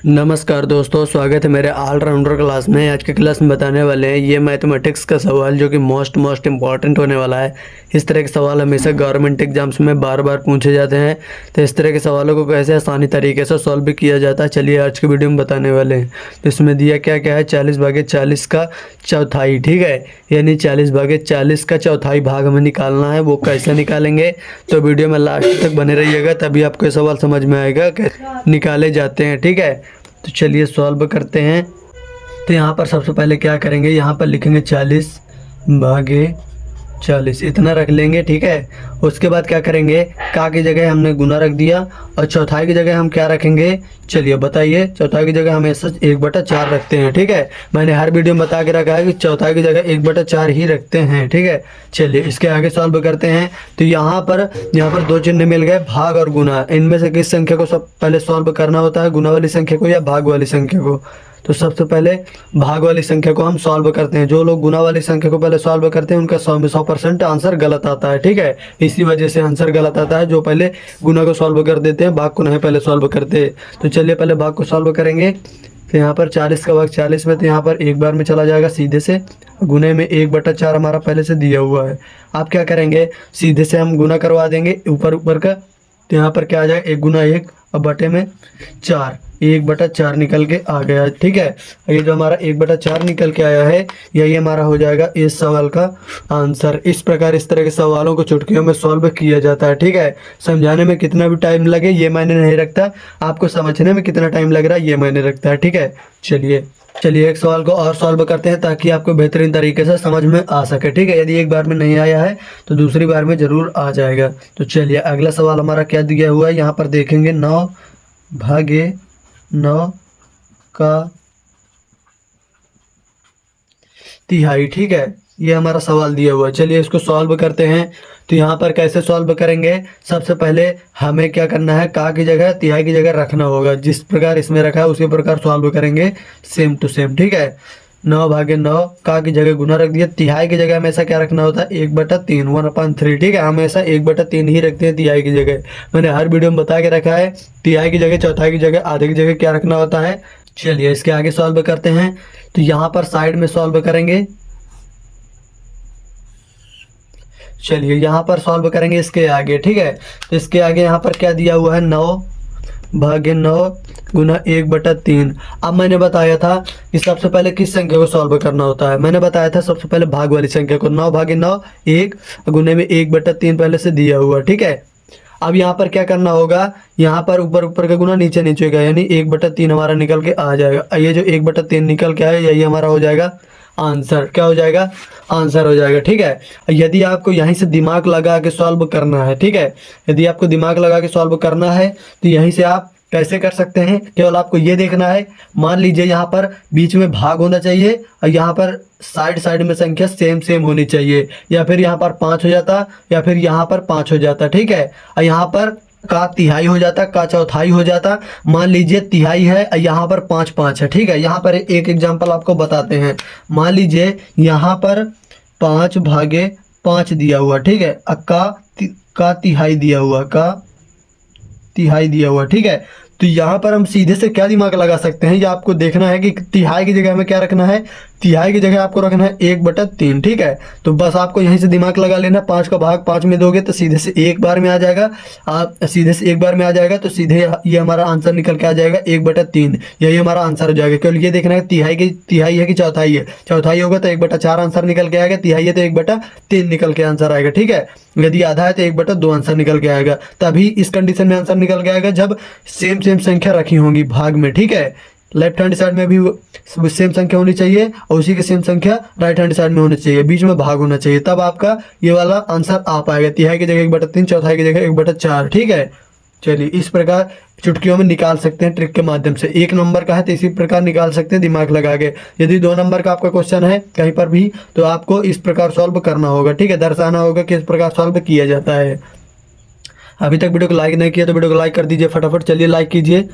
नमस्कार दोस्तों, स्वागत है मेरे ऑलराउंडर क्लास में। आज के क्लास में बताने वाले हैं ये मैथमेटिक्स का सवाल जो कि मोस्ट इम्पॉर्टेंट होने वाला है। इस तरह के सवाल हमेशा गवर्नमेंट एग्जाम्स में बार बार पूछे जाते हैं, तो इस तरह के सवालों को कैसे आसानी तरीके से सॉल्व किया जाता है, चलिए आज के वीडियो में बताने वाले हैं। तो इसमें दिया क्या क्या है, 40/40 का चौथाई, ठीक है, यानी 40/40 का चौथाई भाग हमें निकालना है। वो कैसे निकालेंगे, तो वीडियो में लास्ट तक बने रहिएगा, तभी आपको ये सवाल समझ में आएगा कैसे निकाले जाते हैं, ठीक है। तो चलिए सॉल्व करते हैं। तो यहाँ पर सबसे पहले क्या करेंगे, यहाँ पर लिखेंगे 40/40 इतना रख लेंगे, ठीक है। उसके बाद क्या करेंगे, का की जगह हमने गुना रख दिया और चौथाई की जगह हम क्या रखेंगे, चलिए बताइए। चौथाई की जगह हमेशा 1/4 रखते हैं, ठीक है। मैंने हर वीडियो में बता के रखा है कि चौथाई की जगह 1/4 ही रखते हैं, ठीक है। चलिए इसके आगे सॉल्व करते हैं। तो यहाँ पर दो चिन्ह मिल गए, भाग और गुना। इनमें से किस संख्या को सब पहले सॉल्व करना होता है, गुना वाली संख्या को या भाग वाली संख्या को। तो सबसे पहले भाग वाली संख्या को हम सॉल्व करते हैं। जो लोग गुना वाली संख्या को पहले सॉल्व करते हैं उनका 100% आंसर गलत आता है, ठीक है। इसी वजह से आंसर गलत आता है। जो पहले गुना को सॉल्व कर देते हैं, भाग को नहीं पहले सॉल्व करते। तो चलिए पहले भाग को सॉल्व करेंगे। तो यहाँ पर 40 का भाग 40 में, तो यहाँ पर एक बार में चला जाएगा सीधे से। गुने में 1/4 हमारा पहले से दिया हुआ है। आप क्या करेंगे, सीधे से हम गुना करवा देंगे ऊपर ऊपर का। तो यहाँ पर क्या आ जाएगा, 1 गुना 1 और बटे में 4, 1/4 निकल के आ गया, ठीक है। ये जो हमारा 1/4 निकल के आया है, यही हमारा हो जाएगा इस सवाल का आंसर। इस प्रकार इस तरह के सवालों को चुटकियों में सॉल्व किया जाता है, ठीक है। समझाने में कितना भी टाइम लगे ये मायने नहीं रखता, आपको समझने में कितना टाइम लग रहा है ये मायने रखता है, ठीक है। चलिए एक सवाल को और सॉल्व करते हैं ताकि आपको बेहतरीन तरीके से समझ में आ सके, ठीक है। यदि एक बार में नहीं आया है तो दूसरी बार में ज़रूर आ जाएगा। तो चलिए अगला सवाल हमारा क्या दिया हुआ है, यहाँ पर देखेंगे 9/9 का तिहाई, ठीक है। ये हमारा सवाल दिया हुआ है। चलिए इसको सॉल्व करते हैं। तो यहाँ पर कैसे सॉल्व करेंगे, सबसे पहले हमें क्या करना है, का की जगह तिहाई की जगह रखना होगा। जिस प्रकार इसमें रखा है उसी प्रकार सॉल्व करेंगे, सेम टू सेम, ठीक है। 9/9 का की जगह गुना रख दिया। तिहाई की जगह हमेशा क्या रखना होता है, 1/3, 1/3, ठीक है। हमेशा 1/3 ही रखते हैं तिहाई की जगह। मैंने हर वीडियो में बता के रखा है, तिहाई की जगह, चौथाई की जगह, आधे की जगह क्या रखना होता है। चलिए इसके आगे सॉल्व करते हैं। तो यहाँ पर साइड में सॉल्व करेंगे। चलिए यहाँ पर सॉल्व करेंगे इसके आगे, ठीक है। तो इसके आगे यहाँ पर क्या दिया हुआ है, 9/9 गुना 1/3। अब मैंने बताया था कि सबसे पहले किस संख्या को सॉल्व करना होता है। मैंने बताया था सबसे पहले भाग वाली संख्या को। 9/9 1 गुने में 1/3 पहले से दिया हुआ, ठीक है। अब यहाँ पर क्या करना होगा, यहाँ पर ऊपर ऊपर का गुना नीचे नीचे का, यानी 1/3 हमारा निकल के आ जाएगा। ये जो 1/3 निकल के आया यही हमारा हो जाएगा आंसर। क्या हो जाएगा, आंसर हो जाएगा, ठीक है। यदि आपको यहीं से दिमाग लगा के सॉल्व करना है, ठीक है, यदि आपको दिमाग लगा के सॉल्व करना है तो यहीं से आप कैसे कर सकते हैं, केवल आपको ये देखना है। मान लीजिए यहाँ पर बीच में भाग होना चाहिए और यहाँ पर साइड साइड में संख्या सेम सेम होनी चाहिए, या फिर यहाँ पर 5 हो जाता या फिर यहाँ पर 5 हो जाता, ठीक है। और यहाँ पर का तिहाई हो जाता, का चौथाई हो जाता। मान लीजिए तिहाई है, यहाँ पर 5/5 है, ठीक है। यहाँ पर एक एग्जांपल आपको बताते हैं। मान लीजिए यहाँ पर 5/5 दिया हुआ, ठीक है। का तिहाई दिया हुआ, का तिहाई दिया हुआ, ठीक है। तो यहाँ पर हम सीधे से क्या दिमाग लगा सकते हैं, ये आपको देखना है कि तिहाई की जगह हमें क्या रखना है, तिहाई की जगह आपको रखना है 1/3, ठीक है। तो बस आपको यहीं से दिमाग लगा लेना। 5 का भाग 5 में दोगे तो सीधे से एक बार में आ जाएगा। आप सीधे से एक बार में आ जाएगा तो सीधे ये हमारा आंसर निकल के आ जाएगा 1/3। यही हमारा आंसर हो जाएगा। केवल ये देखना है तिहाई है कि चौथाई है। चौथाई होगा तो 1/4 आंसर निकल के आएगा, तिहाई है तो 1/3 निकल के आंसर आएगा, ठीक है। यदि आधा है तो 1/2 आंसर निकल के आएगा। तभी इस कंडीशन में आंसर निकल के आएगा जब सेम सेम संख्या रखी होंगी भाग में, ठीक है। लेफ्ट हैंड साइड में भी सेम संख्या होनी चाहिए और उसी की सेम संख्या राइट हैंड साइड में होनी चाहिए, बीच में भाग होना चाहिए, तब आपका ये वाला आंसर आ पाएगा। तिहाई की जगह 1/3, चौथाई की जगह 1/4, ठीक है। चलिए इस प्रकार चुटकियों में निकाल सकते हैं ट्रिक के माध्यम से। 1 नंबर का है तो इसी प्रकार निकाल सकते हैं दिमाग लगा के। यदि 2 नंबर का आपका क्वेश्चन है कहीं पर भी तो आपको इस प्रकार सॉल्व करना होगा, ठीक है, दर्शाना होगा कि इस प्रकार सॉल्व किया जाता है। अभी तक वीडियो को लाइक नहीं किया तो वीडियो को लाइक कर दीजिए फटाफट। चलिए लाइक कीजिए,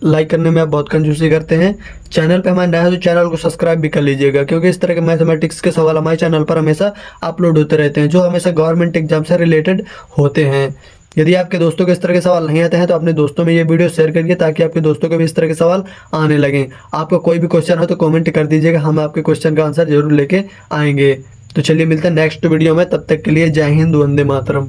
लाइक करने में आप बहुत कंजूसी करते हैं। चैनल पे हमारे नया है तो चैनल को सब्सक्राइब भी कर लीजिएगा, क्योंकि इस तरह के मैथमेटिक्स के सवाल हमारे चैनल पर हमेशा अपलोड होते रहते हैं जो हमेशा गवर्नमेंट एग्जाम से रिलेटेड होते हैं। यदि आपके दोस्तों को इस तरह के सवाल नहीं आते हैं तो अपने दोस्तों में ये वीडियो शेयर करिए ताकि आपके दोस्तों को भी इस तरह के सवाल आने लगें। आपको कोई भी क्वेश्चन हो तो कमेंट कर दीजिएगा, हम आपके क्वेश्चन का आंसर जरूर लेके आएंगे। तो चलिए मिलते हैं नेक्स्ट वीडियो में, तब तक के लिए जय हिंद, वंदे मातरम।